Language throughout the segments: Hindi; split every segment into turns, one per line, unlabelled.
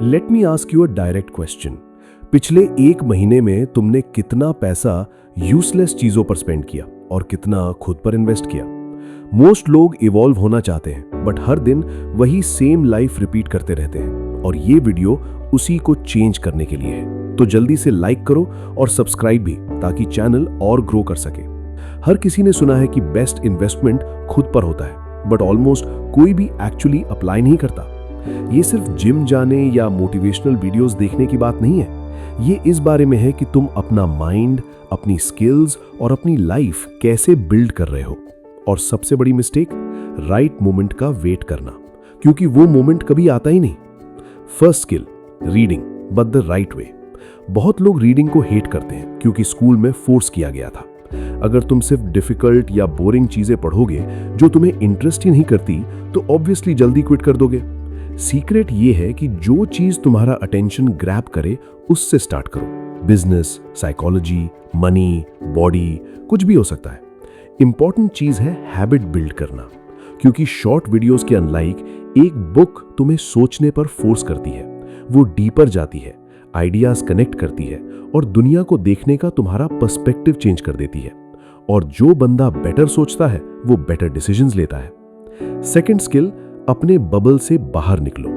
Let me ask you a direct question. पिछले एक महीने में तुमने कितना पैसा यूजलेस चीजों पर स्पेंड किया और कितना खुद पर इन्वेस्ट किया? मोस्ट लोग इवॉल्व होना चाहते हैं, बट हर दिन वही सेम लाइफ रिपीट करते रहते हैं, और ये वीडियो उसी को चेंज करने के लिए है। तो जल्दी से लाइक करो और सब्सक्राइब भी, ताकि चैनल और ग्रो कर सके। हर किसी ने सुना है कि बेस्ट इन्वेस्टमेंट खुद पर होता है, बट ऑलमोस्ट कोई भी एक्चुअली अप्लाई नहीं करता। ये सिर्फ जिम जाने या मोटिवेशनल वीडियोस देखने की बात नहीं है। ये इस बारे में है कि तुम अपना माइंड, अपनी स्किल्स और अपनी लाइफ कैसे बिल्ड कर रहे हो। और सबसे बड़ी मिस्टेक, राइट मोमेंट का वेट करना, क्योंकि वो मोमेंट कभी आता ही नहीं। First skill, reading, but the right way. बहुत लोग रीडिंग को हेट करते हैं क्योंकि स्कूल में फोर्स किया गया था। अगर तुम सिर्फ डिफिकल्ट या बोरिंग चीजें पढ़ोगे जो तुम्हें इंटरेस्ट ही नहीं करती, तो ऑब्वियसली जल्दी क्विट कर दोगे। सीक्रेट ये है कि जो चीज तुम्हारा अटेंशन ग्रैब करे उससे स्टार्ट करो। बिजनेस, साइकोलॉजी, मनी, बॉडी, कुछ भी हो सकता है। इंपॉर्टेंट चीज है हैबिट बिल्ड करना, क्योंकि शॉर्ट वीडियोस के अनलाइक एक बुक तुम्हें सोचने पर फोर्स करती है। वो डीपर जाती है, आइडियाज कनेक्ट करती है और दुनिया को देखने का तुम्हारा पर्सपेक्टिव चेंज कर देती है। और जो बंदा बेटर सोचता है वो बेटर डिसीजंस लेता है। सेकंड स्किल, अपने बबल से बाहर निकलो।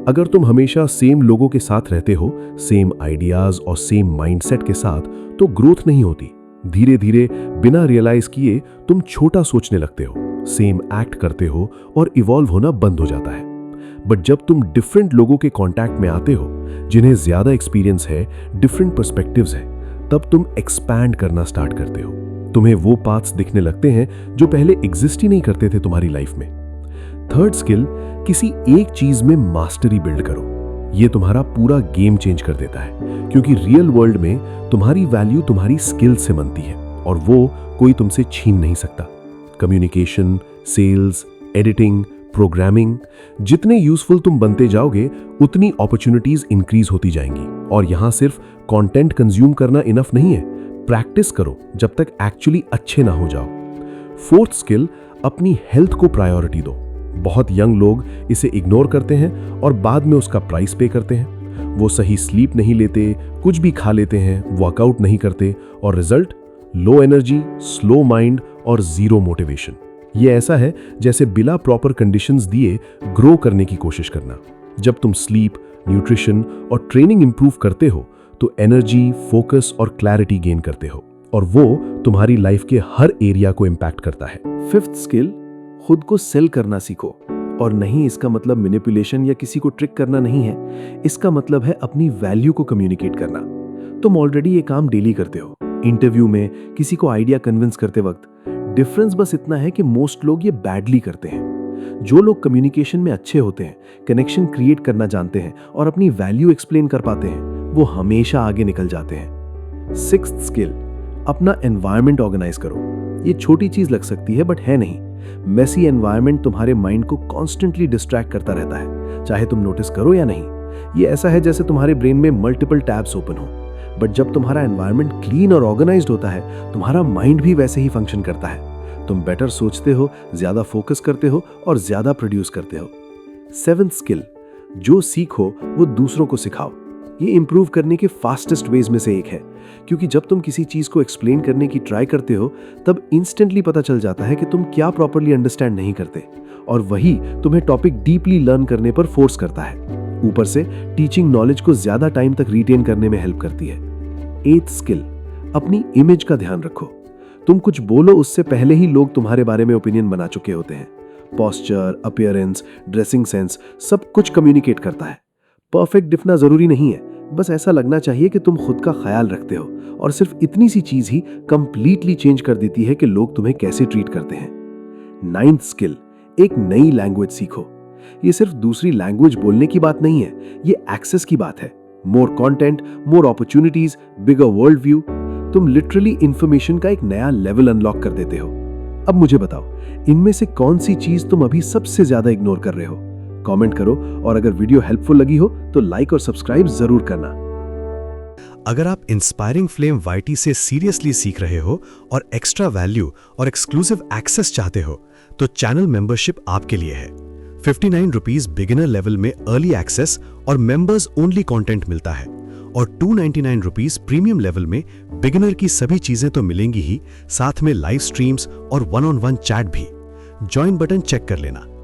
अगर तुम हमेशा सेम लोगों के साथ रहते हो, सेम आइडियाज और सेम माइंडसेट के साथ, तो ग्रोथ नहीं होती। धीरे धीरे बिना रियलाइज किए तुम छोटा सोचने लगते हो, सेम एक्ट करते हो और इवॉल्व होना बंद हो जाता है। बट जब तुम डिफरेंट लोगों के कांटेक्ट में आते हो, जिन्हें ज्यादा एक्सपीरियंस है, डिफरेंट पर्सपेक्टिव्स है, तब तुम एक्सपैंड करना स्टार्ट करते हो। तुम्हें वो पाथ्स दिखने लगते हैं जो पहले एग्जिस्ट ही नहीं करते थे तुम्हारी लाइफ में। थर्ड स्किल, किसी एक चीज में मास्टरी बिल्ड करो। ये तुम्हारा पूरा गेम चेंज कर देता है, क्योंकि रियल वर्ल्ड में तुम्हारी वैल्यू तुम्हारी स्किल से बनती है और वो कोई तुमसे छीन नहीं सकता। कम्युनिकेशन, सेल्स, एडिटिंग, प्रोग्रामिंग, जितने यूजफुल तुम बनते जाओगे उतनी अपॉर्चुनिटीज इंक्रीज होती जाएंगी। और यहां सिर्फ कंटेंट कंज्यूम करना इनफ नहीं है, प्रैक्टिस करो जब तक एक्चुअली अच्छे ना हो जाओ। फोर्थ स्किल, अपनी हेल्थ को प्रायोरिटी दो। बहुत यंग लोग इसे इग्नोर करते हैं और बाद में उसका प्राइस पे करते हैं। वो सही स्लीप नहीं लेते, कुछ भी खा लेते हैं, वर्कआउट नहीं करते, और result low energy, slow mind और जीरो मोटिवेशन। ये ऐसा है जैसे बिना प्रॉपर कंडीशंस दिए ग्रो करने की कोशिश करना। जब तुम स्लीप, न्यूट्रिशन और ट्रेनिंग इंप्रूव करते हो, तो एनर्जी, फोकस और क्लैरिटी गेन करते हो, और वो तुम्हारी लाइफ के हर एरिया को इंपैक्ट करता है।
फिफ्थ स्किल, खुद को सेल करना सीखो। और नहीं, इसका मतलब मैनिपुलेशन या किसी को ट्रिक करना नहीं है। इसका मतलब है अपनी वैल्यू को कम्युनिकेट करना। तुम ऑलरेडी ये काम डेली करते हो, इंटरव्यू में, किसी को आइडिया कन्विंस करते वक्त। डिफरेंस बस इतना है कि मोस्ट लोग ये बैडली करते हैं। जो लोग कम्युनिकेशन में अच्छे होते हैं, कनेक्शन क्रिएट करना जानते हैं और अपनी वैल्यू एक्सप्लेन कर पाते हैं, वो हमेशा आगे निकल जाते हैं। सिक्स्थ स्किल, अपना एनवायरनमेंट ऑर्गेनाइज करो। ये छोटी चीज लग सकती है, बट है नहीं। मेसी एनवायरनमेंट तुम्हारे माइंड को कॉन्स्टेंटली डिस्ट्रैक्ट करता रहता है, चाहे तुम नोटिस करो या नहीं। ये ऐसा है जैसे तुम्हारे ब्रेन में मल्टीपल टैब्स ओपन हो। बट जब तुम्हारा एनवायरनमेंट क्लीन और ऑर्गेनाइज्ड होता है, तुम्हारा माइंड भी वैसे ही फंक्शन करता है। तुम बेटर सोचते हो, ज्यादा फोकस करते हो और ज्यादा प्रोड्यूस करते हो। सेवेंथ स्किल, जो सीखो वो दूसरों को सिखाओ। ये इंप्रूव करने के फास्टेस्ट वेज में से एक है, क्योंकि जब तुम किसी चीज को एक्सप्लेन करने की ट्राई करते हो, तब इंस्टेंटली पता चल जाता है कि तुम क्या प्रॉपर्ली अंडरस्टैंड नहीं करते, और वही तुम्हें टॉपिक डीपली लर्न करने पर फोर्स करता है। ऊपर से टीचिंग नॉलेज को ज्यादा टाइम तक रिटेन करने में हेल्प करती है। एथ स्किल, अपनी इमेज का ध्यान रखो। तुम कुछ बोलो उससे पहले ही लोग तुम्हारे बारे में ओपिनियन बना चुके होते हैं। पोस्चर, अपीयरेंस, ड्रेसिंग सेंस, सब कुछ कम्युनिकेट करता है। परफेक्ट दिखना जरूरी नहीं है, बस ऐसा लगना चाहिए कि तुम खुद का ख्याल रखते हो, और सिर्फ इतनी सी चीज ही कंप्लीटली चेंज कर देती है कि लोग तुम्हें कैसे ट्रीट करते हैं। नाइन्थ स्किल, एक नई लैंग्वेज सीखो। ये सिर्फ दूसरी लैंग्वेज बोलने की बात नहीं है, ये एक्सेस की बात है। मोर कंटेंट, मोर अपॉर्चुनिटीज, बिगर वर्ल्ड व्यू। तुम लिटरली इंफॉर्मेशन का एक नया लेवल अनलॉक कर देते हो। अब मुझे बताओ, इनमें से कौन सी चीज तुम अभी सबसे ज्यादा इग्नोर कर रहे हो? कमेंट करो, और अगर वीडियो हेल्पफुल लगी हो तो लाइक और सब्सक्राइब जरूर करना।
अगर आप इंस्पायरिंग फ्लेम YT से सीरियसली सीख रहे हो और एक्स्ट्रा वैल्यू और एक्सक्लूसिव एक्सेस चाहते हो, तो चैनल मेंबरशिप आपके लिए है। ₹59 बिगिनर लेवल में अर्ली एक्सेस और मेंबर्स ओनली कंटेंट मिलता है, और ₹299 प्रीमियम लेवल में बिगिनर की सभी चीजें तो मिलेंगी ही, साथ में लाइव स्ट्रीम्स और 1-on-1 चैट भी। ज्वाइन बटन चेक कर लेना।